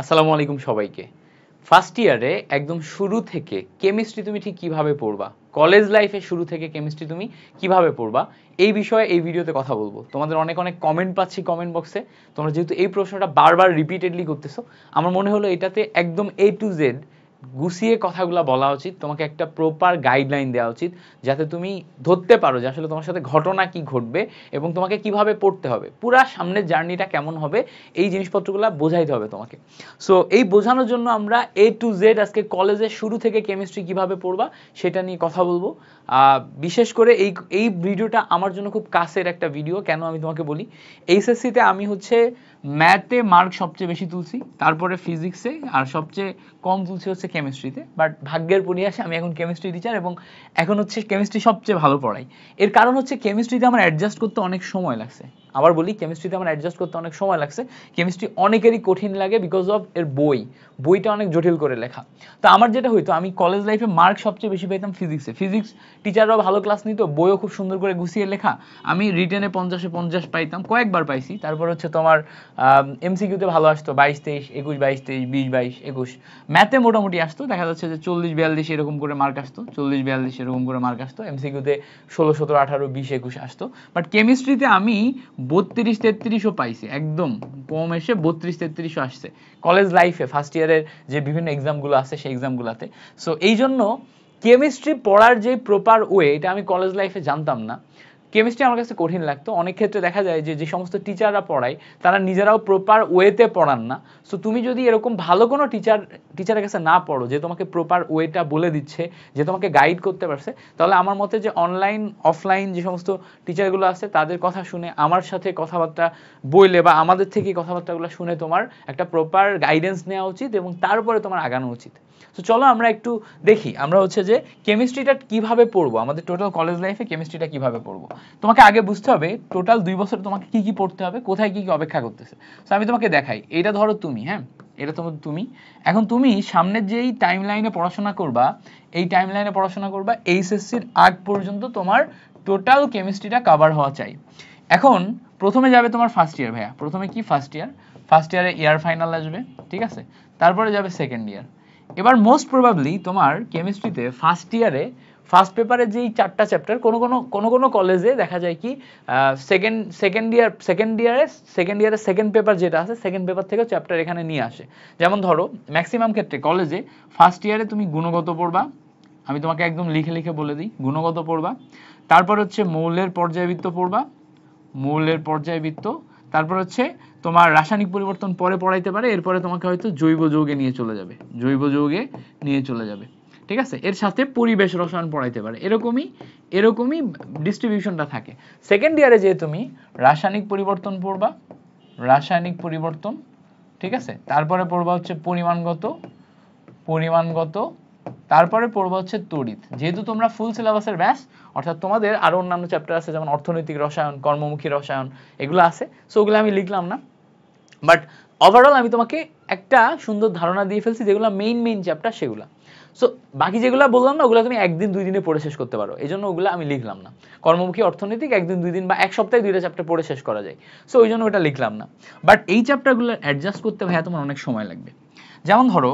আসসালামু আলাইকুম সবাইকে। ফার্স্ট ইয়ারে একদম শুরু থেকে কেমিস্ট্রি তুমি ঠিক কিভাবে পড়বা, কলেজ লাইফে শুরু থেকে কেমিস্ট্রি তুমি কিভাবে পড়বা, এই বিষয়ে এই ভিডিওতে কথা বলবো। তোমাদের অনেক অনেক কমেন্ট পাচ্ছি কমেন্ট বক্সে, তোমরা যেহেতু এই প্রশ্নটা বারবার রিপিটেডলি করতেছো, আমার মনে হলো এটাতে একদম A to Z গুছিয়ে কথাগুলো বলা উচিত, তোমাকে একটা প্রপার গাইডলাইন দেওয়া উচিত, যাতে তুমি ধরতে পারো যে আসলে তোমার সাথে ঘটনা কি ঘটবে এবং তোমাকে কিভাবে পড়তে হবে, পুরা সামনের জার্নিটা কেমন হবে, এই জিনিসপত্রগুলো বোঝাইতে হবে তোমাকে। সো এই বোঝানোর জন্য আমরা A to Z আজকে কলেজের শুরু থেকে কেমিস্ট্রি কিভাবে পড়বা সেটা নিয়ে কথা বলবো। বিশেষ করে এই ভিডিওটা আমার জন্য খুব কাছের একটা ভিডিও। কেন আমি তোমাকে বলি, এইচএসসিতে আমি হচ্ছে ম্যাথে মার্ক সবচেয়ে বেশি তুলছি, তারপরে ফিজিক্সে, আর সবচেয়ে কম তুলছি হচ্ছে কেমিস্ট্রিতে। বাট ভাগ্যের পরিহাসে আমি এখন কেমিস্ট্রি টিচার এবং এখন হচ্ছে কেমিস্ট্রি সবচেয়ে ভালো পড়াই। এর কারণ হচ্ছে কেমিস্ট্রিতে আমার অ্যাডজাস্ট করতে অনেক সময় লাগছে। আবার বলি, কেমিস্ট্রিতে আমার অ্যাডজাস্ট করতে অনেক সময় লাগছে। কেমিস্ট্রি অনেকেরই কঠিন লাগে বিকজ অফ এর বইটা অনেক জটিল করে লেখা। তো আমার যেটা হইতো, আমি কলেজ লাইফে মার্ক সবচেয়ে বেশি পেতাম ফিজিক্সে। ফিজিক্স টিচাররাও ভালো ক্লাস নিত, বইও খুব সুন্দর করে গুছিয়ে লেখা। আমি রিটেনে 50-এ 50 পাইতাম, কয়েকবার পাইছি। তারপর হচ্ছে তোমার এমসিকিউতে ভালো আসতো 22-23, 21-22-23, 20-22, 21। ম্যাথে মোটামুটি আসতো, দেখা যাচ্ছে যে 40-42 এরকম করে মার্ক আসতো, 40-42 এরকম করে মার্ক আসতো। এমসিকিউতে 16, 17, 18, 20, 21 আসতো। বাট কেমিস্ট্রিতে আমি 32-33ও পাইছি, একদম কম এসে 32-33ও আসছে কলেজ লাইফে ফার্স্ট ইয়ারের যে বিভিন্ন এক্সামগুলো আছে সেই এক্সামগুলোতে। সো এই জন্য কেমিস্ট্রি পড়ার যে প্রপার ওয়ে, এটা আমি কলেজ লাইফে জানতাম না। কেমিস্ট্রি আমার কাছে কঠিন লাগতো। অনেক ক্ষেত্রে দেখা যায় যে সমস্ত টিচাররা পড়ায় তারা নিজেরাও প্রপার ওয়েতে পড়ান না। সো তুমি যদি এরকম ভালো কোনো টিচারের কাছে না পড়ো যে তোমাকে প্রপার ওয়েটা বলে দিচ্ছে, যে তোমাকে গাইড করতে পারছে, তাহলে আমার মতে যে অনলাইন অফলাইন যে সমস্ত টিচারগুলো আছে তাদের কথা শুনে, আমার সাথে কথাবার্তা বইলে বা আমাদের থেকে কথাবার্তাগুলো শুনে তোমার একটা প্রপার গাইডেন্স নেওয়া উচিত এবং তারপরে তোমার আগানো উচিত। তো চলো আমরা একটু দেখি আমরা হচ্ছে যে কেমিস্ট্রিটা কিভাবে পড়বো, আমাদের টোটাল কলেজ লাইফে কেমিস্ট্রিটা কিভাবে পড়বো। তোমাকে আগে বুঝতে হবে টোটাল 2 বছর তোমাকে কি কি পড়তে হবে, কোথায় কি কি অপেক্ষা করতেছে। তো আমি তোমাকে দেখাই, এটা ধরো তুমি, হ্যাঁ এটা তুমি এখন তুমি সামনের যেই টাইম লাইনে পড়াশোনা করবা, এই টাইম লাইনে পড়াশোনা করবা এইচএসসির আগ পর্যন্ত তোমার টোটাল কেমিস্ট্রিটা কভার হওয়া চাই। এখন প্রথমে যাবে তোমার ফার্স্ট ইয়ার, ভাইয়া প্রথমে কি ফার্স্ট ইয়ারে ইয়ার ফাইনাল আসবে, ঠিক আছে, তারপরে যাবে সেকেন্ড ইয়ার। এবার মোস্ট প্রবাবলি তোমার কেমিস্ট্রিতে ফার্স্ট ইয়ারে ফার্স্ট পেপারে যেই 4টা চ্যাপ্টার, কোনো কলেজে দেখা যায় কি সেকেন্ড ইয়ারে সেকেন্ড পেপার যেটা আছে, সেকেন্ড পেপার থেকে চ্যাপ্টার এখানে নিয়ে আসে। যেমন ধরো ম্যাক্সিমাম ক্ষেত্রে কলেজে ফার্স্ট ইয়ারে তুমি গুণগত পড়বা, আমি তোমাকে একদম লিখে লিখে বলে দিই, গুণগত পড়বা। তারপর হচ্ছে মৌলের পর্যায়বৃত্ত। তারপর হচ্ছে তোমার রাসায়নিক পরিবর্তন পরে পড়াইতে পারে, এরপরে তোমাকে হয়তো জৈব যৌগে নিয়ে চলে যাবে, ঠিক আছে। এর সাথে পরিবেশ রসায়ন পড়াইতে পারে, এরকমই ডিস্ট্রিবিউশনটা থাকে। সেকেন্ড ইয়ারে যে তুমি রাসায়নিক পরিবর্তন, ঠিক আছে, তারপরে পড়বা হচ্ছে পরিমাণগত, তারপরে পড়বা হচ্ছে তড়িৎ। যেহেতু তোমরা ফুল সিলেবাসের ব্যাচ, অর্থাৎ তোমাদের আরো অন্যান্য চ্যাপ্টার আছে, যেমন অর্থনৈতিক রসায়ন, কর্মমুখী রসায়ন, এগুলো আছে। সো ওগুলো আমি লিখলাম না, বাট ওভারঅল আমি তোমাকে একটা সুন্দর ধারণা দিয়ে ফেলছি যেগুলো মেইন চ্যাপ্টার সেগুলো। সো বাকি যেগুলো বললাম না, ওগুলো তুমি 1-2 দিনে পড়ে শেষ করতে পারো, এই জন্য ওগুলো আমি লিখলাম না। কর্মমুখী অর্থনৈতিক 1-2 দিন বা এক সপ্তাহে 2টা চ্যাপ্টার পড়ে শেষ করা যায়, সো ওই জন্য ওটা লিখলাম না। বাট এই চ্যাপ্টারগুলো অ্যাডজাস্ট করতে ভাইয়া তোমার অনেক সময় লাগবে। যেমন ধরো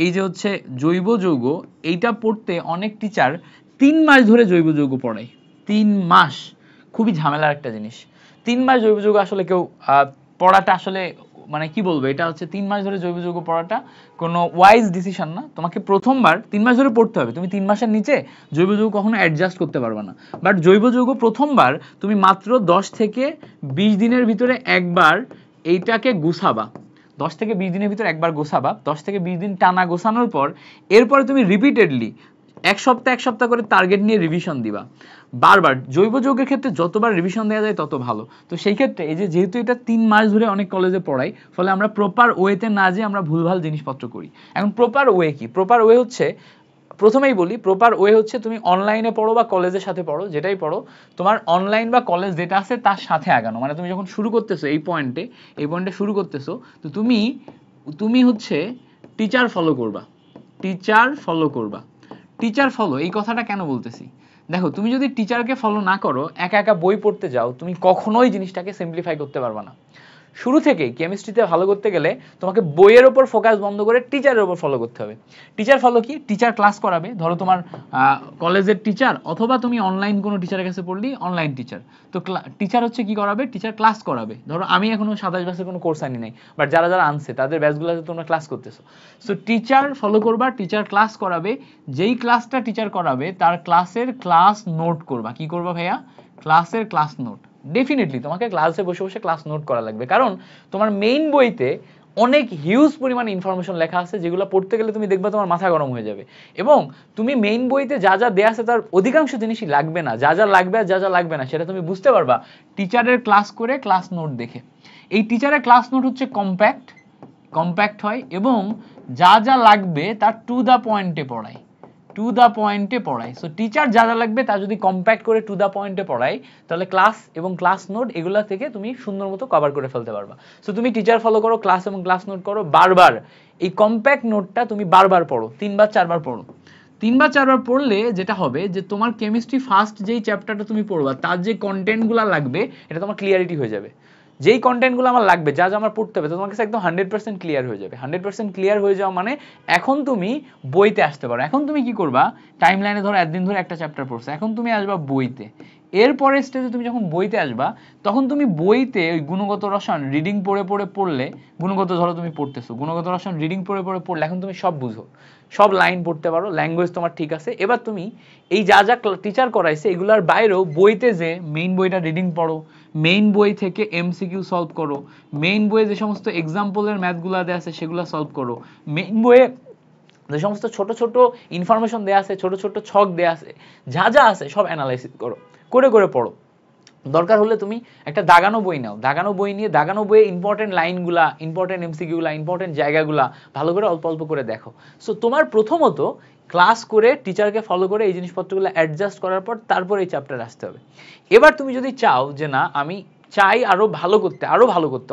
এই যে হচ্ছে জৈব যৌগ, এইটা পড়তে অনেক টিচার 3 মাস ধরে জৈব যৌগ পড়ায়। 3 মাস, খুবই ঝামেলার একটা জিনিস। 3 মাস জৈব যৌগ আসলে কেউ পড়াটা আসলে মানে কি বলবো, এটা হচ্ছে 3 মাস ধরে জৈব যৌগ পড়াটা কোনো ওয়াইজ ডিসিশন না। তোমাকে প্রথমবার 3 মাস ধরে পড়তে হবে, তুমি 3 মাসের নিচে জৈব যৌগ কখনো অ্যাডজাস্ট করতে পারবে না। বাট জৈব যৌগ প্রথমবার তুমি মাত্র 10 থেকে 20 দিনের ভিতরে একবার এইটাকে গুছাবা, 10 থেকে 20 দিনের ভিতরে একবার গোছাবা, 10 থেকে 20 দিন টানা গোছানোর পর এরপরে তুমি রিপিটেডলি এক সপ্তাহ করে টার্গেট নিয়ে রিভিশন দিবা বারবার। জৈব যৌগের ক্ষেত্রে যতবার রিভিশন দেওয়া যায় তত ভালো। তো সেই ক্ষেত্রে এই যে যেহেতু এটা 3 মাস ধরে অনেক কলেজে পড়াই, ফলে আমরা প্রপার ওয়েতে না যেয়ে আমরা ভুলভাল জিনিসপত্র করি। এখন প্রপার ওয়ে কি? প্রপার ওয়ে হচ্ছে, প্রথমেই বলি, প্রপার ওয়ে হচ্ছে তুমি অনলাইনে পড়ো বা কলেজের সাথে পড়ো, যেটাই পড়ো, তোমার অনলাইন বা কলেজ যেটা আছে তার সাথে আগানো। মানে তুমি যখন শুরু করতেছো এই পয়েন্টে শুরু করতেছো, তো তুমি হচ্ছে টিচার ফলো। এই কথাটা কেন বলতেছি, দেখো তুমি যদি টিচারকে ফলো না করো, একা একা বই পড়তে যাও, তুমি কখনোই জিনিসটাকে সিম্পলিফাই করতে পারবে না। শুরু থেকেই কেমিস্ট্রিতে ভালো করতে গেলে তোমাকে বইয়ের ওপর ফোকাস বন্ধ করে টিচারের ওপর ফলো করতে হবে। টিচার ফলো কি? টিচার ক্লাস করাবে, ধরো তোমার কলেজের টিচার অথবা তুমি অনলাইন কোনো টিচারের কাছে পড়লি, অনলাইন টিচার। তো টিচার হচ্ছে কি করাবে? টিচার ক্লাস করাবে। ধরো আমি এখনো 27 ব্যাচের কোনো কোর্স আনি নাই, বাট যারা যারা আনছে তাদের ব্যাচগুলোতে তোমরা ক্লাস করতেছো। সো টিচার ফলো করবা, টিচার ক্লাস করাবে, যেই ক্লাসটা টিচার করাবে তার ক্লাসের ক্লাস নোট করবা। কি করবা ভাইয়া? ক্লাসের ক্লাস নোট। ডেফিনেটলি তোমাকে ক্লাসে বসে বসে ক্লাস নোট করা লাগবে, কারণ তোমার মেইন বইতে অনেক হিউজ পরিমাণ ইনফরমেশন লেখা আছে, যেগুলো পড়তে গেলে তুমি দেখবা তোমার মাথা গরম হয়ে যাবে। এবং তুমি মেইন বইতে যা যা দেয়া আছে তার অধিকাংশ জিনিসই লাগবে না, যা যা লাগবে আর যা যা লাগবে না সেটা তুমি বুঝতে পারবা টিচারের ক্লাস করে, ক্লাস নোট দেখে। এই টিচারের ক্লাস নোট হচ্ছে কম্প্যাক্ট হয় এবং যা যা লাগবে তার টু দ্য পয়েন্টে পড়ায়, সো টিচার যা যা লাগবে তা যদি কম্প্যাক্ট করে টু দ্য পয়েন্টে পড়ায়, তাহলে ক্লাস এবং ক্লাস নোট এগুলা থেকে তুমি সুন্দর মতো কভার করে ফেলতে পারবা। সো তুমি টিচার ফলো করো, ক্লাস এবং ক্লাস নোট করো, বারবার এই কম্প্যাক্ট নোটটা তুমি বারবার পড়ো, 3-4 বার পড়ো। 3-4 বার পড়লে যেটা হবে যে তোমার কেমিস্ট্রি ফার্স্ট যেই চ্যাপ্টারটা তুমি পড়বা তার যে কন্টেন্টগুলো লাগবে এটা তোমার ক্লিয়ারিটি হয়ে যাবে। যেই কন্টেন্টগুলো আমার লাগবে, যা যা আমার পড়তে হবে, তো তোমার কাছে একদম 100% ক্লিয়ার হয়ে যাবে। 100% ক্লিয়ার হয়ে যাওয়া মানে এখন তুমি বইতে আসতে পারো। এখন তুমি কি করবা? টাইম লাইনে ধরো একদিন ধরে একটা চ্যাপ্টার পড়ছো, এখন তুমি আসবা বইতে। এরপরের স্টেজে তুমি যখন বইতে আসবা তখন তুমি বইতে ওই গুণগত রসায়ন রিডিং পড়লে, গুণগত ধরো তুমি পড়তেছো, গুণগত রসায়ন রিডিং পড়লে এখন তুমি সব বুঝো, সব লাইন পড়তে পারো, ল্যাঙ্গুয়েজ তোমার ঠিক আছে। এবার তুমি এই যা যা টিচার করাইছে এগুলোর বাইরেও বইতে যে মেইন বইটা রিডিং পড়ো, মেইন বই থেকে এমসিকিউ সলভ করো, মেইন বইয়ে যে সমস্ত এক্সাম্পলের ম্যাথগুলো দেওয়া আছে সেগুলো সলভ করো, মেইন বইয়ে যে সমস্ত ছোট ছোট ইনফরমেশন দেওয়া আছে, ছোট ছোট ছক দেওয়া আছে, যা যা আছে সব অ্যানালাইসিস করো, করে পড়ো। দরকার হলে তুমি একটা দাগানো বই নাও, দাগানো বই নিয়ে দাগানো বইয়ে ইম্পর্টেন্ট লাইনগুলা, ইম্পর্টেন্ট এমসিকিউগুলা, ইম্পর্টেন্ট জায়গাগুলা ভালো করে অল্প অল্প করে দেখো। সো তোমার প্রথমত ক্লাস করে টিচারকে ফলো করে এই জিনিসপত্রগুলো অ্যাডজাস্ট করার পর তারপর এই চ্যাপ্টার আসতে হবে। এবার তুমি যদি চাও যে না আমি চাই আরো ভালো করতে,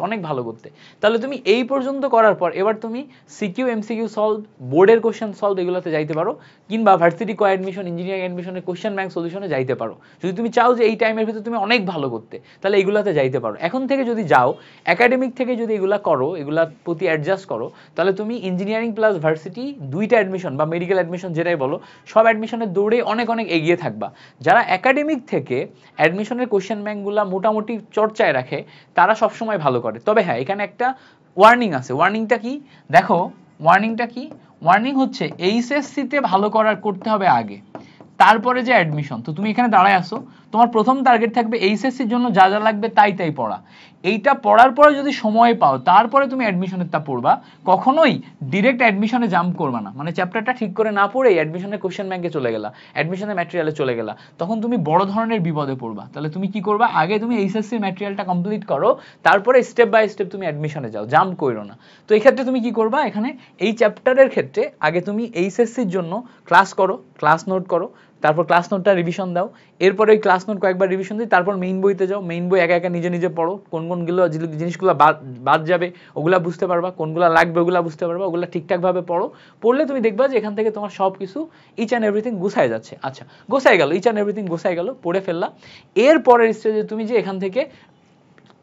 অনেক ভালো করতে, তাহলে তুমি এই পর্যন্ত করার পর এবার তুমি সিকিউ এমসিকিউ সলভ, বোর্ডের কোশ্চেন সলভ এগুলোতে যাইতে পারো, কিংবা ভার্সিটি কো অ্যাডমিশন, ইঞ্জিনিয়ারিং অ্যাডমিশনের কোশ্চেন ব্যাংক সলিউশনে যাইতে পারো। যদি তুমি চাও যে এই টাইমের ভিতরে তুমি অনেক ভালো করতে, তাহলে এগুলাতে যাইতে পারো। এখন থেকে যদি যাও একাডেমিক থেকে যদি এগুলা করো, এগুলার প্রতি অ্যাডজাস্ট করো, তাহলে তুমি ইঞ্জিনিয়ারিং প্লাস ভার্সিটি দুইটা অ্যাডমিশন বা মেডিকেল অ্যাডমিশন যেটাই বলো, সব অ্যাডমিশনের দৌড়ে অনেক অনেক এগিয়ে থাকবা। যারা একাডেমিক থেকে অ্যাডমিশনের কোশ্চেন ব্যাংকগুলা মোটামুটি চর্চায় রাখে তারা সবসময় ভালো করে। তবে হ্যাঁ, এখানে একটা ওয়ার্নিং আছে। ওয়ার্নিংটা কি? দেখো ওয়ার্নিংটা কি? ওয়ার্নিং হচ্ছে এইচএসসিতে ভালো করতে হবে আগে, তারপরে যে অ্যাডমিশন। তো তুমি এখানে দাঁড়ায় আসো, তোমার প্রথম টার্গেট থাকবে এইচএসসির জন্য যা যা লাগবে তাই পড়া। এইটা পড়ার পরে যদি সময় পাও তারপরে তুমি অ্যাডমিশনেরটা পড়বা, কখনোই ডিরেক্ট অ্যাডমিশনে জাম্প করবা না। মানে চ্যাপ্টারটা ঠিক করে না পড়েই অ্যাডমিশনের কোশ্চেন ব্যাংকে চলে গেলা, অ্যাডমিশনের ম্যাটেরিয়ালে চলে গেলা, তখন তুমি বড় ধরনের বিপদে পড়বা। তাহলে তুমি কি করবা? আগে তুমি এইচএসসির ম্যাটেরিয়ালটা কমপ্লিট করো, তারপরে স্টেপ বাই স্টেপ তুমি অ্যাডমিশনে যাও, জাম্প করো না। তো এই ক্ষেত্রে তুমি কি করবা? এখানে এই চ্যাপ্টারের ক্ষেত্রে আগে তুমি এইচএসসির জন্য ক্লাস করো, ক্লাস নোট করো, তারপর ক্লাস নোটটা রিভিশন দাও, এরপরে ওই ক্লাস নোট কয়েকবার রিভিশন দিই, তারপর মেইন বইতে যাও, মেইন বই একা একা নিজে নিজে পড়ো, কোনগুলো জিনিসগুলো বাদ যাবে ওগুলা বুঝতে পারবা, কোনগুলো লাগবে ওগুলা বুঝতে পারবা, ওগুলা ঠিকঠাকভাবে পড়ো। পড়লে তুমি দেখবা যে এখান থেকে তোমার সব কিছু ইচ অ্যান্ড এভরিথিং গোছায় যাচ্ছে। আচ্ছা, গোছায় গেল, ইচ অ্যান্ড এভরিথিং গোছায় গেল, পড়ে ফেললা। এরপরের স্টেজে তুমি যে এখান থেকে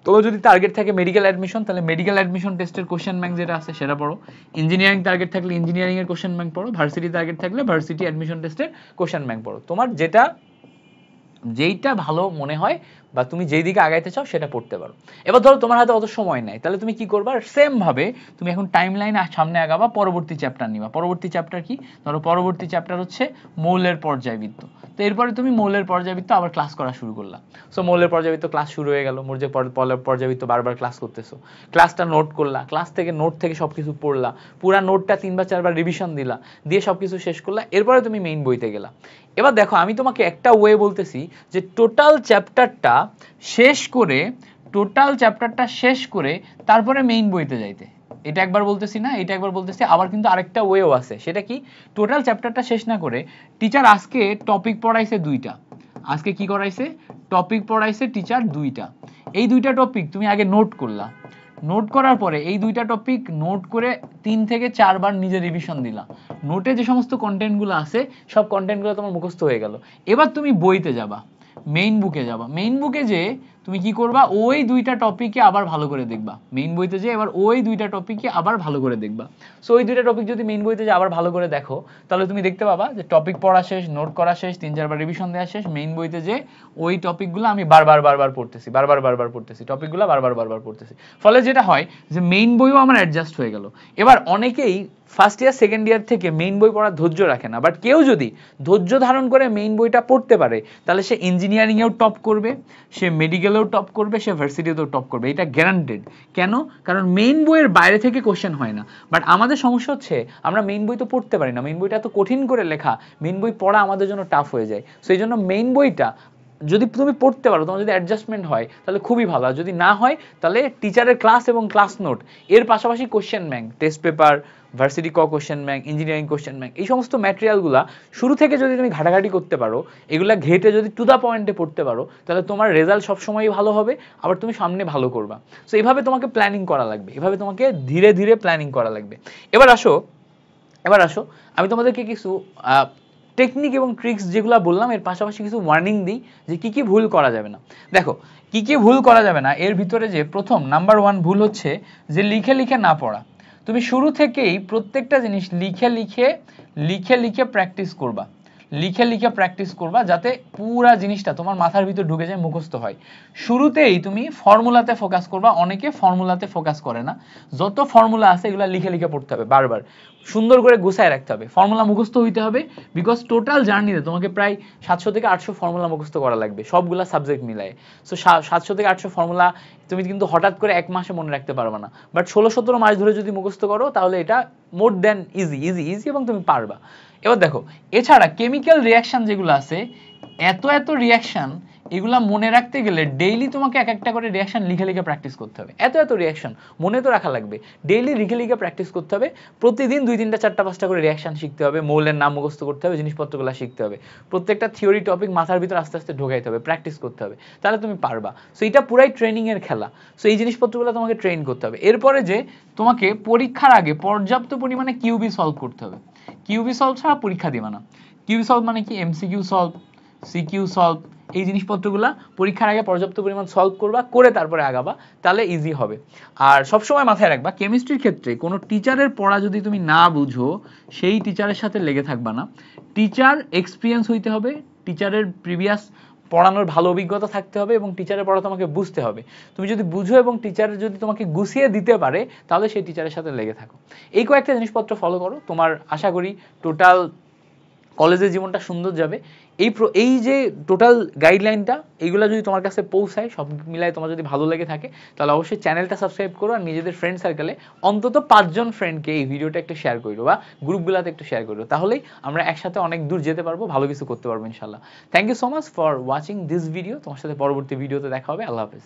তোমার যদি টার্গেট থাকে মেডিকেল অ্যাডমিশন, তাহলে মেডিকেল অ্যাডমিশন টেস্টের কোশ্চেন ব্যাংক যেটা আছে সেটা পড়ো, ইঞ্জিনিয়ারিং টার্গেট থাকলে ইঞ্জিনিয়ারিং এর কোশ্চেন ব্যাংক পড়ো, ভার্সিটি টার্গেট থাকলে ভার্সিটি অ্যাডমিশন টেস্টের কোশ্চেন ব্যাংক পড়ো। তোমার যেইটা ভালো মনে হয় বা তুমি যেই দিকে আগাইতে চাও সেটা পড়তে পারো। এবার ধরো তোমার হাতে অত সময় নাই, তাহলে তুমি কি করবা? সেম ভাবে তুমি এখন টাইম লাইনে সামনে আগাবা, পরবর্তী চ্যাপ্টার নিবা। পরবর্তী চ্যাপ্টার কি? ধরো পরবর্তী চ্যাপ্টার হচ্ছে মৌলের পর্যায়বৃত্ত। তো এরপরে তুমি মৌলের পর্যায়বৃত্ত আবার ক্লাস করা শুরু করলা। সো মৌলের পর্যায়বৃত্ত ক্লাস শুরু হয়ে গেল, মৌলের পর্যায়বৃত্ত বারবার ক্লাস করতেছো, ক্লাসটা নোট করলা, নোট থেকে সবকিছু পড়লা, পুরা নোটটা 3-4 বার রিভিশন দিলা, দিয়ে সবকিছু শেষ করলা, এরপরে তুমি মেইন বইতে গেলা। এবার দেখো আমি তোমাকে একটা ওয়ে বলতেছি যে টোটাল চ্যাপ্টারটা শেষ করে তারপরে মেইন বইতে যাইতে। এটা একবার বলতেছি না, এটা একবার বলতেছি। আবার কিন্তু আরেকটা ওয়েও আছে, সেটা কি? টোটাল চ্যাপ্টারটা শেষ না করে টিচার আজকে টপিক পড়াইছে 2টা, আজকে কি করাইছে? টপিক পড়াইছে টিচার 2টা। এই 2টা টপিক তুমি আগে নোট করলা, নোট করার পরে এই 2টা টপিক নোট করে 3 থেকে 4 বার নিজে রিভিশন দিলা। নোটে যে সমস্ত কন্টেন্টগুলো আছে সব কন্টেন্টগুলো তোমার মুখস্থ হয়ে গেল। এবার তুমি বইতে যাবা, মেইন বুকে যাবা। মেইন বুকে যে তুমি কি করবা, ওই দুইটা টপিকে আবার ভালো করে দেখবা মেইন বইতে, যে এবার ওই দুইটা টপিকে আবার ভালো করে দেখবা। সো ওই দুইটা টপিক যদি মেইন বইতে যে আবার ভালো করে দেখো, তাহলে তুমি দেখতে পাবা যে টপিক পড়া শেষ, নোট করা শেষ, 3-4 বার রিভিশন দেওয়া শেষ, মেইন বইতে যে ওই টপিকগুলো আমি বারবার পড়তেছি, বারবার পড়তেছি, টপিকগুলো বারবার পড়তেছি। ফলে যেটা হয় যে মেইন বইও আমার অ্যাডজাস্ট হয়ে গেল। এবার অনেকেই ফার্স্ট ইয়ার সেকেন্ড ইয়ার থেকে মেইন বই পড়ার ধৈর্য রাখে না, বাট কেউ যদি ধৈর্য ধারণ করে মেইন বইটা পড়তে পারে, তাহলে সে ইঞ্জিনিয়ারিংয়েও টপ করবে, সে মেডিকেলেও টপ করবে, সে ভার্সিটিতেও টপ করবে, এটা গ্যারান্টেড। কেন? কারণ মেইন বইয়ের বাইরে থেকে কোশ্চেন হয় না। বাট আমাদের সমস্যা হচ্ছে আমরা মেইন বই তো পড়তে পারি না, মেইন বইটা এত কঠিন করে লেখা, মেইন বই পড়া আমাদের জন্য টাফ হয়ে যায়। সো এই জন্য মেইন বইটা যদি তুমি পড়তে পারো, তোমার যদি অ্যাডজাস্টমেন্ট হয় তাহলে খুবই ভালো, আর যদি না হয় তাহলে টিচারের ক্লাস এবং ক্লাস নোট এর পাশাপাশি question bank, test paper, varsity question bank, engineering question bank, এই সমস্ত ম্যাটেরিয়ালগুলো শুরু থেকে যদি তুমি ঘাটাঘাটি করতে পারো, এগুলা ঘেটে যদি টু দ্য পয়েন্টে পড়তে পারো, তাহলে তোমার রেজাল্ট সবসময়ই ভালো হবে, আবার তুমি সামনে ভালো করবা। সো এইভাবে তোমাকে প্ল্যানিং করা লাগবে, এভাবে তোমাকে ধীরে ধীরে প্ল্যানিং করা লাগবে। এবার আসো আমি তোমাদেরকে কিছু টেকনিক এবং ট্রিক্স যেগুলো বললাম এর পাশাপাশি কিছু ওয়ার্নিং দিই যে কি কি ভুল করা যাবে না। দেখো কি কি ভুল করা যাবে না, এর ভিতরে যে প্রথম নাম্বার 1 ভুল হচ্ছে যে লিখে লিখে না পড়া। তুমি শুরু থেকেই প্রত্যেকটা জিনিস লিখে লিখে প্র্যাকটিস করবা, লিখে লিখে প্র্যাকটিস করবা, যাতে পুরা জিনিসটা তোমার মাথার ভিতর ঢুকে যায়, মুখস্থ হয়। শুরুতেই তুমি ফর্মুলাতে ফোকাস করবা, অনেকে ফর্মুলাতে ফোকাস করে না। যত ফর্মুলা আছে এগুলো লিখে লিখে পড়তে হবে, বারবার সুন্দর করে গুছায় রাখতে হবে, ফর্মুলা মুখস্থ হইতে হবে। বিকজ টোটাল জার্নিতে তোমাকে প্রায় 700 থেকে 800 ফর্মুলা মুখস্থ করা লাগবে সবগুলা সাবজেক্ট মিলায়। সো 700 থেকে 800 ফর্মুলা তুমি কিন্তু হঠাৎ করে এক মাসে মনে রাখতে পারবে না, বাট 16-17 মাস ধরে যদি মুখস্থ করো তাহলে এটা মোর দেন ইজি এবং তুমি পারবা। এবার দেখো, এছাড়া কেমিক্যাল রিয়াকশন যেগুলো আছে, এত রিয়াকশন, এগুলা মনে রাখতে গেলে ডেইলি তোমাকে এক একটা করে রিয়াকশন লিখে লিখে প্র্যাকটিস করতে হবে। এত রিয়াকশন মনে তো রাখা লাগবে, ডেইলি লিখে লিখে প্র্যাকটিস করতে হবে। প্রতিদিন 2, 3, 4, 5টা করে রিয়াকশন শিখতে হবে, মৌলের নাম মুখস্থ করতে হবে, জিনিসপত্রগুলো শিখতে হবে, প্রত্যেকটা থিওরি টপিক মাথার ভিতর আস্তে আস্তে ঢোকাইতে হবে, প্র্যাকটিস করতে হবে, তাহলে তুমি পারবা। সো এটা পুরাই ট্রেনিং এর খেলা। সো এই জিনিসপত্রগুলো তোমাকে ট্রেন করতে হবে। এরপরে যে তোমাকে পরীক্ষার আগে পর্যাপ্ত পরিমাণে কিউবি সলভ করতে হবে। কিউবি সলভ ছাড়া পরীক্ষা দিবা না। কিউবি সলভ মানে কি? এমসিকিউ সলভ, সিকিউ সলভ, এই জিনিসপত্রগুলা পরীক্ষার আগে পর্যাপ্ত পরিমাণ সলভ করবা, করে তারপরে আগাবা, তাহলে ইজি হবে। আর সবসময় মাথায় রাখবা, কেমিস্ট্রির ক্ষেত্রে কোনো টিচারের পড়া যদি তুমি না বুঝো, সেই টিচারের সাথে লেগে থাকবা না। টিচার এক্সপিরিয়েন্স হইতে হবে, টিচারের প্রিভিয়াস পড়ানোর ভালো অভিজ্ঞতা থাকতে হবে, এবং টিচারের পড়া তোমাকে বুঝতে হবে। তুমি যদি বুঝো এবং টিচার যদি তোমাকে গুছিয়ে দিতে পারে, তাহলে সেই টিচারের সাথে লেগে থাকো। এই কয়েকটা জিনিসপত্র ফলো করো, তোমার আশা করি টোটাল কলেজের জীবনটা সুন্দর যাবে। এই যে টোটাল গাইডলাইনটা, এইগুলো যদি তোমার কাছে পৌঁছায়, সব মিলায় তোমার যদি ভালো লেগে থাকে, তাহলে অবশ্যই চ্যানেলটা সাবস্ক্রাইব করো, আর নিজেদের ফ্রেন্ড সার্কেলে অন্তত 5 জন ফ্রেন্ডকে এই ভিডিওটা একটু শেয়ার করো, বা গ্রুপগুলোতে একটু শেয়ার করো, তাহলেই আমরা একসাথে অনেক দূর যেতে পারবো, ভালো কিছু করতে পারবো ইনশাল্লাহ। Thank you so much for watching this video. তোমার সাথে পরবর্তী ভিডিওতে দেখা হবে। আল্লাহ হাফেজ।